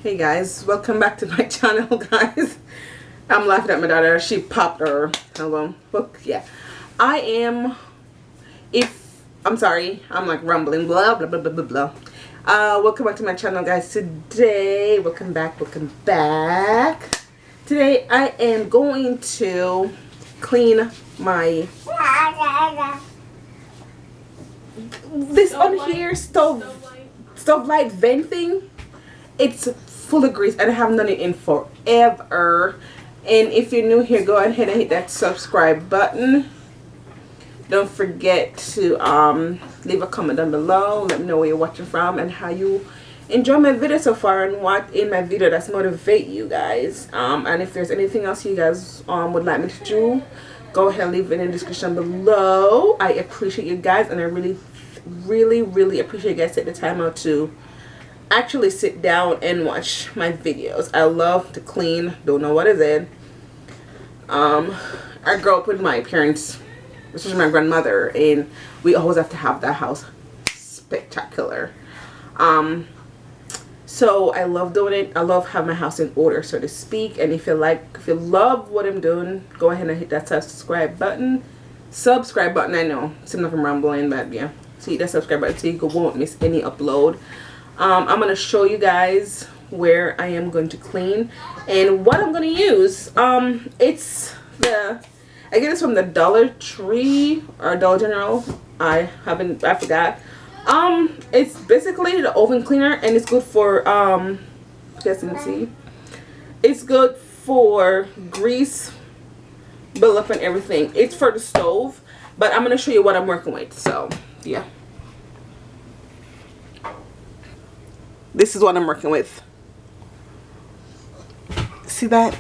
Hey guys, welcome back to my channel, guys. I'm laughing at my daughter. She popped her album book. Yeah, I am. I'm sorry, I'm like rumbling. Blah blah blah blah blah blah. Welcome back to my channel, guys. Today, welcome back. Today, I am going to clean my stove light vent thing. It's full of grease and I haven't done it in forever. And if you're new here, go ahead and hit that subscribe button. Don't forget to leave a comment down below. Let me know where you're watching from and how you enjoy my video so far and what in my video that's motivate you guys. And if there's anything else you guys would like me to do, go ahead and leave it in the description below. I appreciate you guys, and I really appreciate you guys taking the time out to actually sit down and watch my videos. I love to clean. Don't know what is it. I grew up with my parents, especially my grandmother, and we always have to have that house spectacular. So I love doing it. I love having my house in order, so to speak. And if you love what I'm doing, go ahead and hit that subscribe button. I know seems like I'm rambling, but yeah, so hit that subscribe button so you won't miss any upload. I'm going to show you guys where I am going to clean and what I'm going to use. I get this from the Dollar Tree or Dollar General. I forgot. It's basically the oven cleaner, and it's good for you guys can see. It's good for grease buildup and everything. It's for the stove, but I'm going to show you what I'm working with. So, yeah. This is what I'm working with. See that?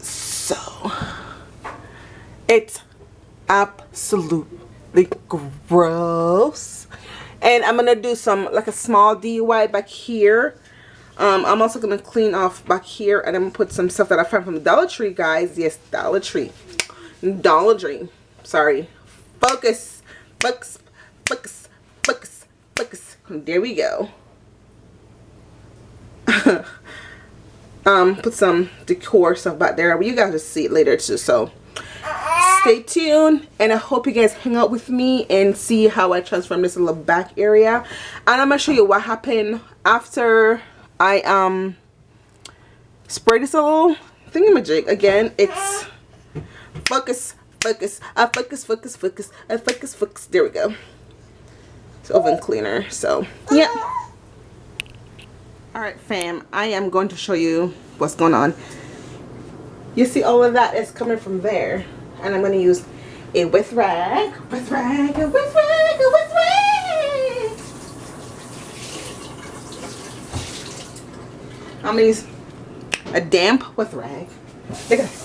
So, it's absolutely gross. And I'm going to do like a small DIY back here. I'm also going to clean off back here. And I'm going to put some stuff that I found from Dollar Tree, guys. Yes, Dollar Tree. Sorry. Focus. There we go. Put some decor stuff back there, but you guys will see it later too, so stay tuned. And I hope you guys hang out with me and see how I transform this little back area. And I'm gonna show you what happened after I spray this little thingamajig. Again, it's focus. There we go. It's oven cleaner. So yeah. Alright fam, I am going to show you what's going on. You see all of that is coming from there, and I'm going to use a wet rag. I'm going to use a damp wet rag. Look at that.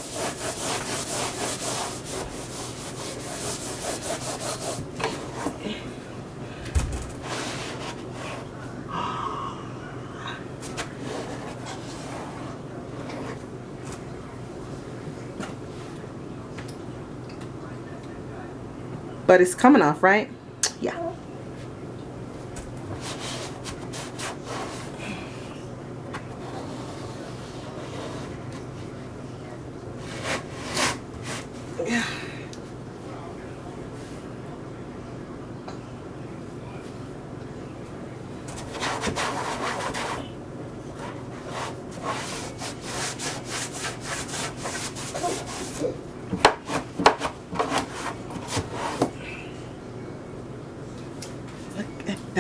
But it's coming off, right? Yeah.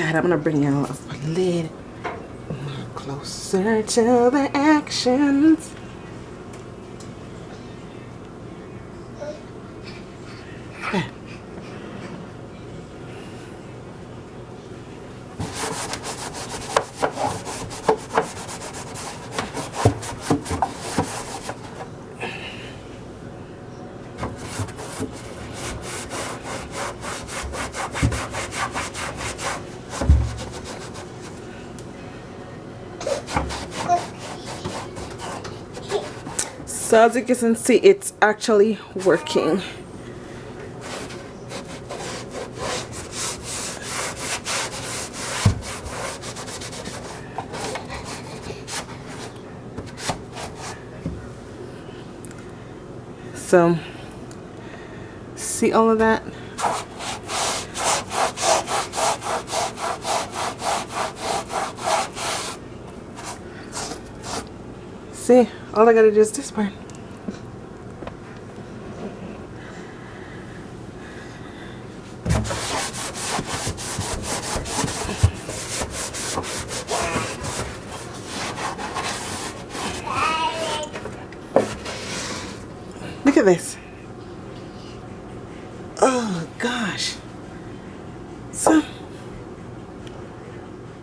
I'm gonna bring you a little closer to the actions. So as you can see, it's actually working. So see all of that? See, all I gotta do is this part. Look at this. Oh gosh. So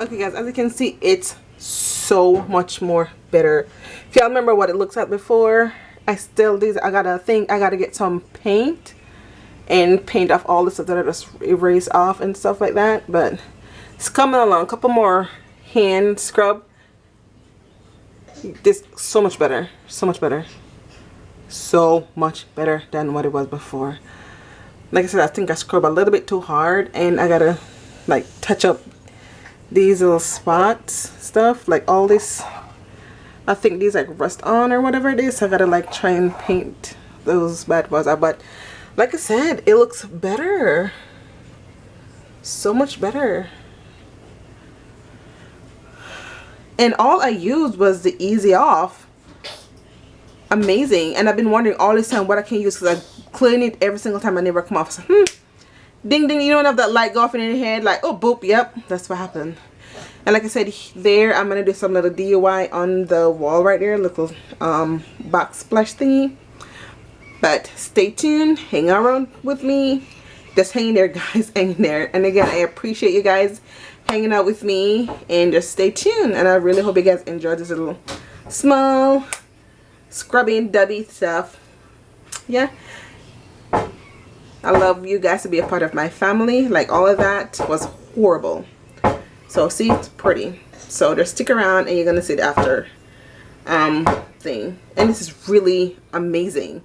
okay guys, as you can see, it's so much more better. If y'all remember what it looks like before, I gotta get some paint and paint off all the stuff that I just erased off and stuff like that. But it's coming along. A couple more hand scrub. This so much better. So much better. So much better than what it was before. Like I said, I think I scrub a little bit too hard, and I gotta like touch up these little spots stuff, like all this. I think these like rust on or whatever it is, so I gotta like try and paint those bad boys out. But like I said, it looks better, so much better. And all I used was the Easy Off. Amazing. And I've been wondering all this time what I can use, because I clean it every single time. I never come off. So, ding ding, you don't have that light go off in your head like, oh boop, yep, that's what happened. And like I said, there I'm gonna do some little DIY on the wall right there, little box splash thingy. But stay tuned, hang around with me, just hang in there guys, hang in there. And again, I appreciate you guys hanging out with me, and just stay tuned. And I really hope you guys enjoyed this little small scrubby and dubby stuff. Yeah, I love you guys to be a part of my family. Like, all of that was horrible. So see, it's pretty. So just stick around and you're gonna see the after thing. And this is really amazing.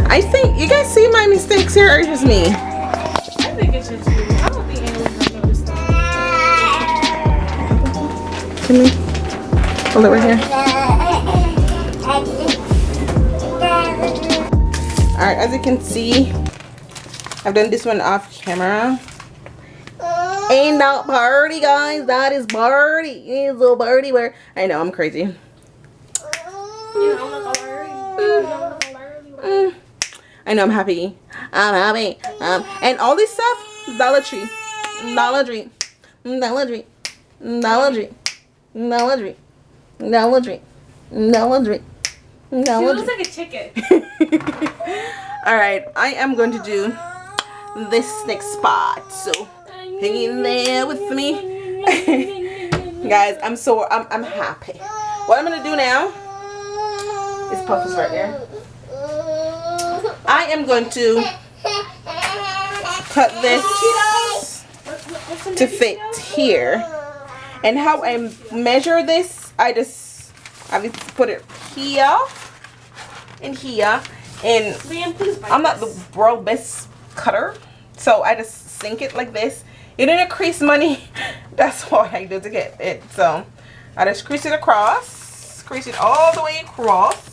I think you guys see my mistakes here, or just me? I think it's just you. I don't think anyone's gonna notice that. Can we hold it right here? Alright, as you can see, I've done this one off camera. Ain't that party, guys? That is party. It's a party where I know I'm crazy. You don't look alert. You don't look alert. I know I'm happy. I'm happy. And all this stuff, Dollar Tree, Dollar Tree, Dollar Tree, Dollar Tree, Dollar Tree, Dollar Tree, Dollar Tree, Dollar Tree. She looks like a chicken. All right, I am going to do this next spot. So hang in there with me, guys. I'm happy. What I'm gonna do now is puff this right here. I am going to cut this to fit here. And how I measure this, I just put it here and here. And I'm not the world's best cutter, so I just sink it like this. It didn't increase money. That's what I do to get it. So I just crease it across, crease it all the way across,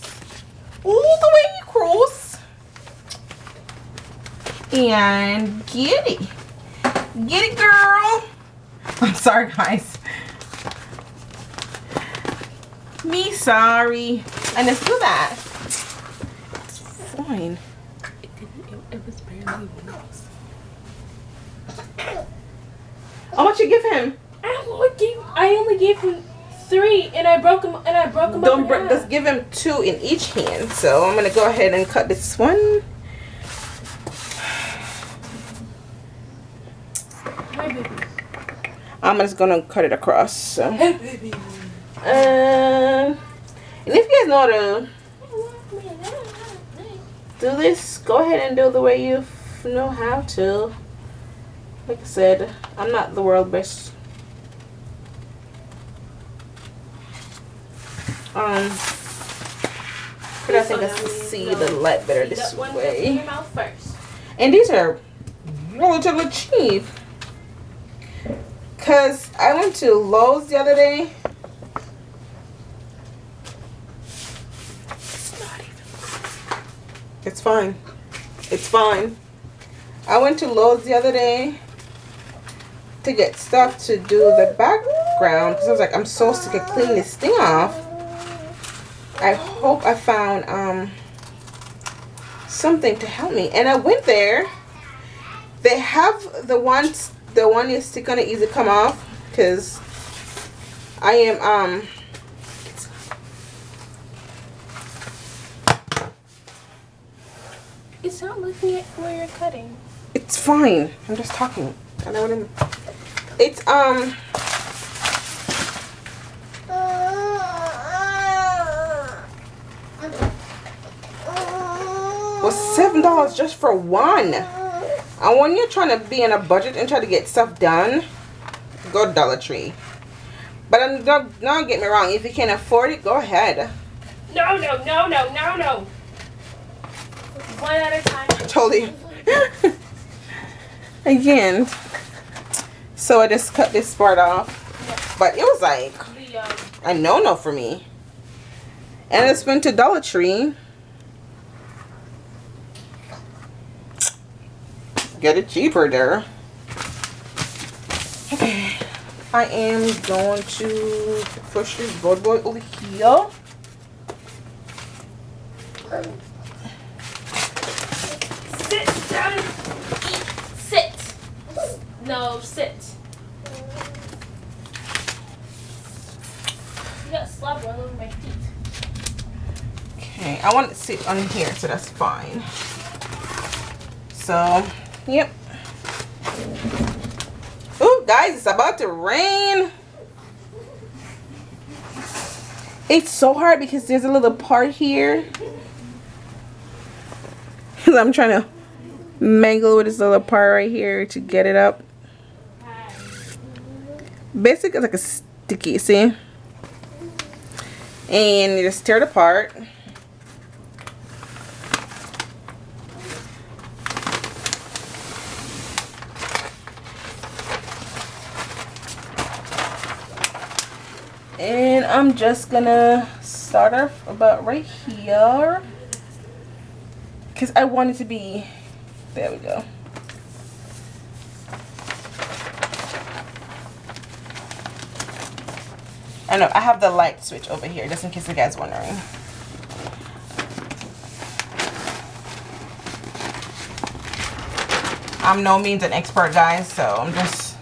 and get it, girl. I'm sorry, guys. Me sorry. And let's do that. fine. It was barely loose. How much you give him? I only gave him 3, and I broke them. Don't break. Just give him 2 in each hand. So I'm gonna go ahead and cut this one. Hi, baby. I'm just gonna cut it across. So. Hey, baby. And if you guys know how to do this, go ahead and do it the way you know how to. Like I said, I'm not the world best. But I think I see the light better this way. In your mouth first. And these are relatively cheap. Cause I went to Lowe's the other day. It's fine. It's fine. I went to Lowe's the other day to get stuff to do the background because I was like, I'm so sick of cleaning this thing off. I hope I found something to help me. And I went there. They have the one you stick on it easy come off because I am It's not looking at where you're cutting. It's fine. I'm just talking. I know what I mean. It's was $7 just for one. And when you're trying to be in a budget and try to get stuff done, go to Dollar Tree. But don't get me wrong. If you can afford it, go ahead. No. One at a time. I told you. Again. So I just cut this part off. But it was like a no for me. And I went to Dollar Tree. Get it cheaper there. Okay. I am going to push this board boy over here. Sit down. Sit. No, sit. You got slobber all over my feet. Okay, I want it to sit on here, so that's fine. So, yep. Oh, guys, it's about to rain. It's so hard because there's a little part here. I'm trying to mangle with this little part right here to get it up. Basically, it's like a sticky, see? And you just tear it apart. And I'm just gonna start off about right here. Because I want it to be, there we go. I know, I have the light switch over here, just in case you guys wondering. I'm no means an expert, guys, so I'm just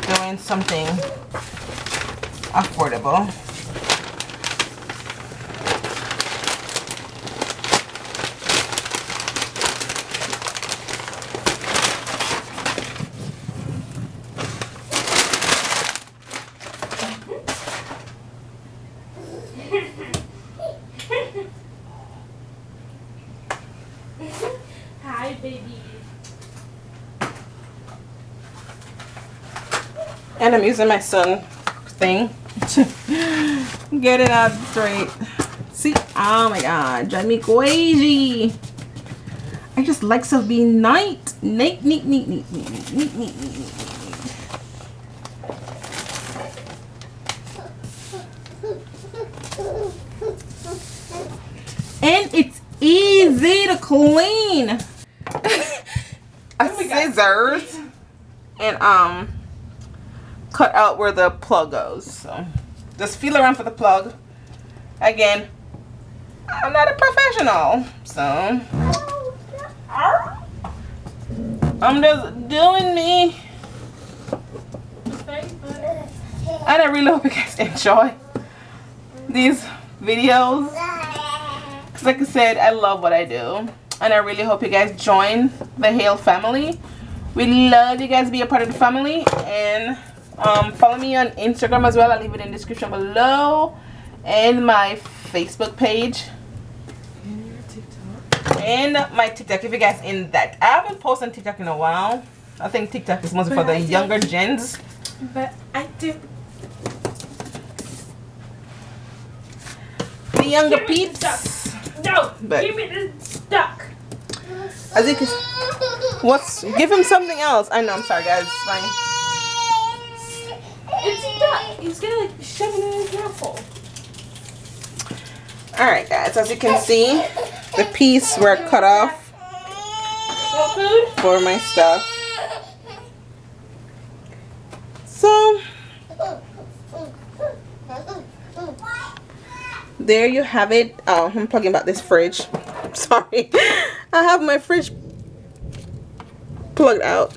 doing something affordable. Hi, baby. And I'm using my son thing to get it out straight. See? Oh my god, drive me crazy. I just like stuff being neat. Neat. And it's easy to clean. A scissors and cut out where the plug goes. So just feel around for the plug. Again, I'm not a professional, so I'm just doing me. And I really hope you guys enjoy these videos. Because like I said, I love what I do. And I really hope you guys join the Hale family. We love you guys to be a part of the family. And follow me on Instagram as well. I'll leave it in the description below. And my Facebook page. And my TikTok if you guys in that. I haven't posted on TikTok in a while. I think TikTok is mostly for the younger gens. But I do. The younger peeps. No, but give me this duck. As you can, give him something else. I know, I'm sorry guys. It's fine. It's a duck. He's gonna like shove it in his mouth hole. Alright guys, as you can see, the piece were cut off Want food? for my stuff. So there you have it. Oh, I'm talking about this fridge. Sorry. I have my fridge plugged out.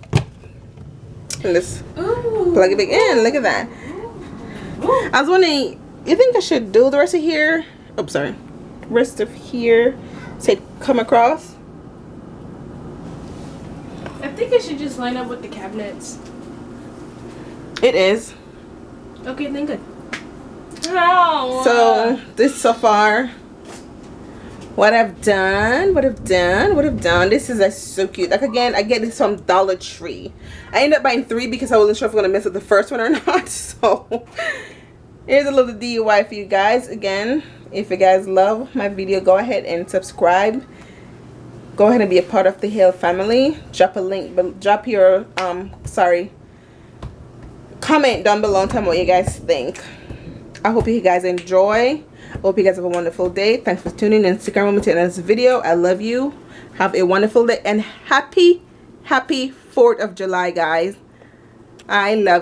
And this plug it back in. Look at that. I was wondering, you think I should do the rest of here? Oh, sorry. Rest of here. Say come across. I think I should just line up with the cabinets. It is. Okay, then good. Oh, So this so far, what I've done. This is so cute. Like again, I get this from Dollar Tree. I ended up buying 3 because I wasn't sure if I was gonna mess up the first one or not. So here's a little DIY for you guys. Again, if you guys love my video, go ahead and subscribe. Go ahead and be a part of the Hale family. Drop a link, drop your comment down below and tell me what you guys think. I hope you guys enjoy. I hope you guys have a wonderful day. Thanks for tuning in. Stick around with me to this video. I love you. Have a wonderful day and happy 4th of July, guys. I love you.